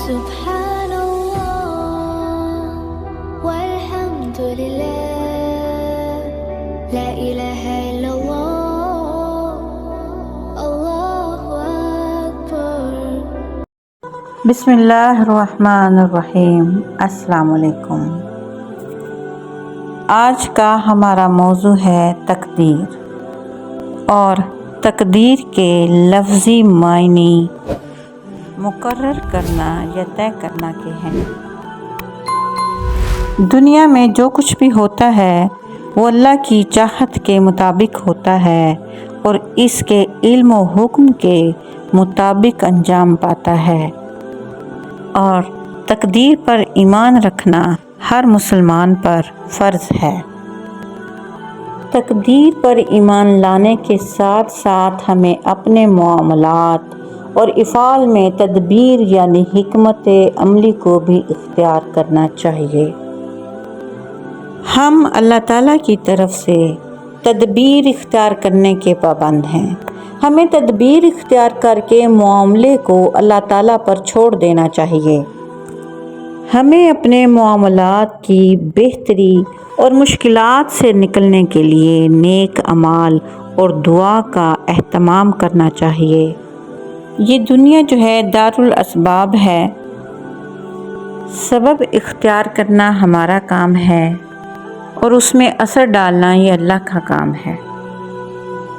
سبحان الله والحمد لله لا إله إلا الله الله أكبر. بسم اللہ الرحمن الرحیم. السلام علیکم. آج کا ہمارا موضوع ہے تقدیر، اور تقدیر کے لفظی معنی مقرر کرنا یا طے کرنا کے ہیں. دنیا میں جو کچھ بھی ہوتا ہے وہ اللہ کی چاہت کے مطابق ہوتا ہے اور اس کے علم و حکم کے مطابق انجام پاتا ہے. اور تقدیر پر ایمان رکھنا ہر مسلمان پر فرض ہے. تقدیر پر ایمان لانے کے ساتھ ساتھ ہمیں اپنے معاملات اور افعال میں تدبیر یعنی حکمت عملی کو بھی اختیار کرنا چاہیے. ہم اللہ تعالیٰ کی طرف سے تدبیر اختیار کرنے کے پابند ہیں. ہمیں تدبیر اختیار کر کے معاملے کو اللہ تعالیٰ پر چھوڑ دینا چاہیے. ہمیں اپنے معاملات کی بہتری اور مشکلات سے نکلنے کے لیے نیک اعمال اور دعا کا اہتمام کرنا چاہیے. یہ دنیا جو ہے دارالاسباب ہے. سبب اختیار کرنا ہمارا کام ہے اور اس میں اثر ڈالنا یہ اللہ کا کام ہے.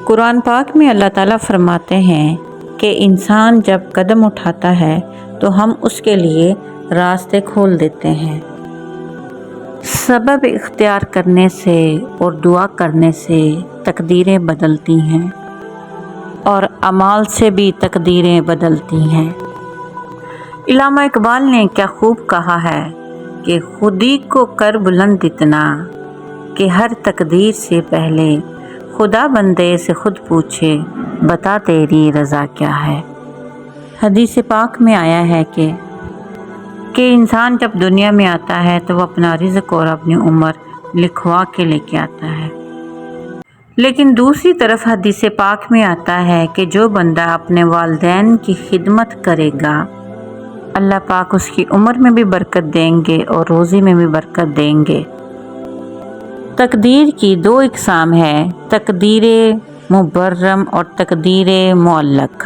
قرآن پاک میں اللہ تعالیٰ فرماتے ہیں کہ انسان جب قدم اٹھاتا ہے تو ہم اس کے لیے راستے کھول دیتے ہیں. سبب اختیار کرنے سے اور دعا کرنے سے تقدیریں بدلتی ہیں اور اعمال سے بھی تقدیریں بدلتی ہیں. علامہ اقبال نے کیا خوب کہا ہے کہ خودی کو کر بلند اتنا کہ ہر تقدیر سے پہلے خدا بندے سے خود پوچھے بتا تیری رضا کیا ہے. حدیث پاک میں آیا ہے کہ انسان جب دنیا میں آتا ہے تو وہ اپنا رزق اور اپنی عمر لکھوا کے لے کے آتا ہے. لیکن دوسری طرف حدیث پاک میں آتا ہے کہ جو بندہ اپنے والدین کی خدمت کرے گا اللہ پاک اس کی عمر میں بھی برکت دیں گے اور روزی میں بھی برکت دیں گے. تقدیر کی دو اقسام ہے، تقدیر مبرم اور تقدیر معلق.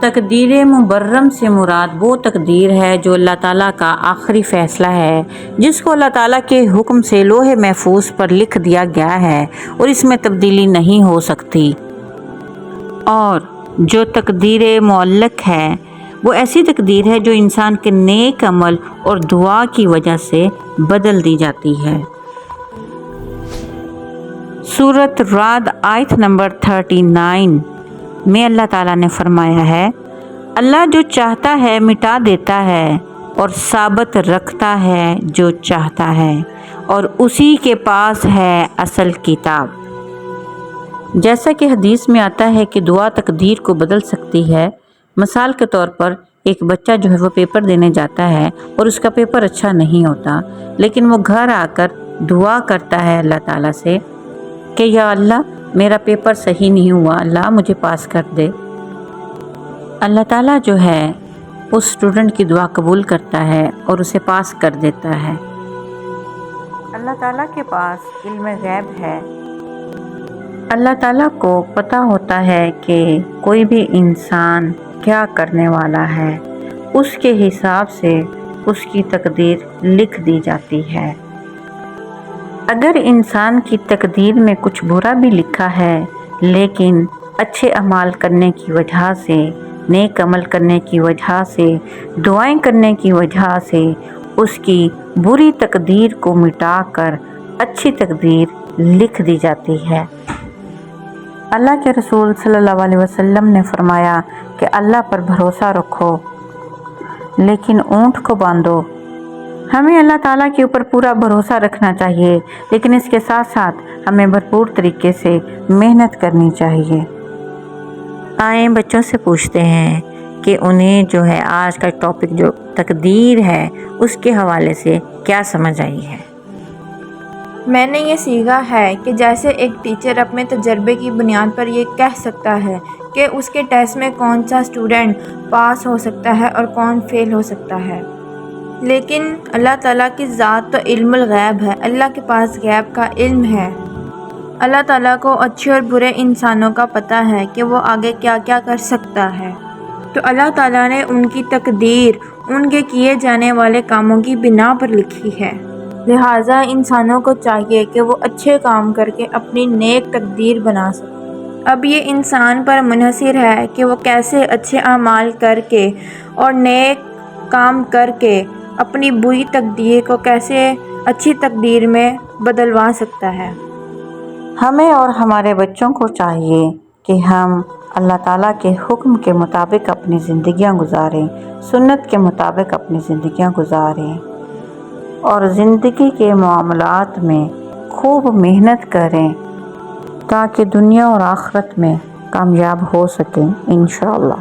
تقدیر مبرم سے مراد وہ تقدیر ہے جو اللہ تعالیٰ کا آخری فیصلہ ہے، جس کو اللہ تعالیٰ کے حکم سے لوح محفوظ پر لکھ دیا گیا ہے اور اس میں تبدیلی نہیں ہو سکتی. اور جو تقدیر معلق ہے وہ ایسی تقدیر ہے جو انسان کے نیک عمل اور دعا کی وجہ سے بدل دی جاتی ہے. سورۃ رعد آیت نمبر 39 میں اللہ تعالیٰ نے فرمایا ہے، اللہ جو چاہتا ہے مٹا دیتا ہے اور ثابت رکھتا ہے جو چاہتا ہے اور اسی کے پاس ہے اصل کتاب. جیسا کہ حدیث میں آتا ہے کہ دعا تقدیر کو بدل سکتی ہے. مثال کے طور پر ایک بچہ جو ہے وہ پیپر دینے جاتا ہے اور اس کا پیپر اچھا نہیں ہوتا، لیکن وہ گھر آ کر دعا کرتا ہے اللہ تعالیٰ سے کہ یا اللہ میرا پیپر صحیح نہیں ہوا، اللہ مجھے پاس کر دے. اللہ تعالیٰ جو ہے اس اسٹوڈنٹ کی دعا قبول کرتا ہے اور اسے پاس کر دیتا ہے. اللہ تعالیٰ کے پاس علم غیب ہے. اللہ تعالیٰ کو پتہ ہوتا ہے کہ کوئی بھی انسان کیا کرنے والا ہے. اس کے حساب سے اس کی تقدیر لکھ دی جاتی ہے. اگر انسان کی تقدیر میں کچھ برا بھی لکھا ہے لیکن اچھے اعمال کرنے کی وجہ سے، نیک عمل کرنے کی وجہ سے، دعائیں کرنے کی وجہ سے اس کی بری تقدیر کو مٹا کر اچھی تقدیر لکھ دی جاتی ہے. اللہ کے رسول صلی اللہ علیہ وسلم نے فرمایا کہ اللہ پر بھروسہ رکھو لیکن اونٹ کو باندھو. ہمیں اللہ تعالیٰ کے اوپر پورا بھروسہ رکھنا چاہیے، لیکن اس کے ساتھ ساتھ ہمیں بھرپور طریقے سے محنت کرنی چاہیے. آئیں بچوں سے پوچھتے ہیں کہ انہیں جو ہے آج کا ٹاپک جو تقدیر ہے اس کے حوالے سے کیا سمجھ آئی ہے. میں نے یہ سیکھا ہے کہ جیسے ایک ٹیچر اپنے تجربے کی بنیاد پر یہ کہہ سکتا ہے کہ اس کے ٹیسٹ میں کون سا اسٹوڈنٹ پاس ہو سکتا ہے اور کون فیل ہو سکتا ہے، لیکن اللہ تعالیٰ کی ذات تو علم الغیب ہے، اللہ کے پاس غیب کا علم ہے۔ اللہ تعالیٰ کو اچھے اور برے انسانوں کا پتہ ہے کہ وہ آگے کیا کیا کر سکتا ہے، تو اللہ تعالیٰ نے ان کی تقدیر ان کے کیے جانے والے کاموں کی بنا پر لکھی ہے، لہٰذا انسانوں کو چاہیے کہ وہ اچھے کام کر کے اپنی نیک تقدیر بنا سکیں۔ اب یہ انسان پر منحصر ہے کہ وہ کیسے اچھے اعمال کر کے اور نیک کام کر کے اپنی بری تقدیر کو کیسے اچھی تقدیر میں بدلوا سکتا ہے۔ ہمیں اور ہمارے بچوں کو چاہیے کہ ہم اللہ تعالیٰ کے حکم کے مطابق اپنی زندگیاں گزاریں، سنت کے مطابق اپنی زندگیاں گزاریں اور زندگی کے معاملات میں خوب محنت کریں تاکہ دنیا اور آخرت میں کامیاب ہو سکیں انشاءاللہ۔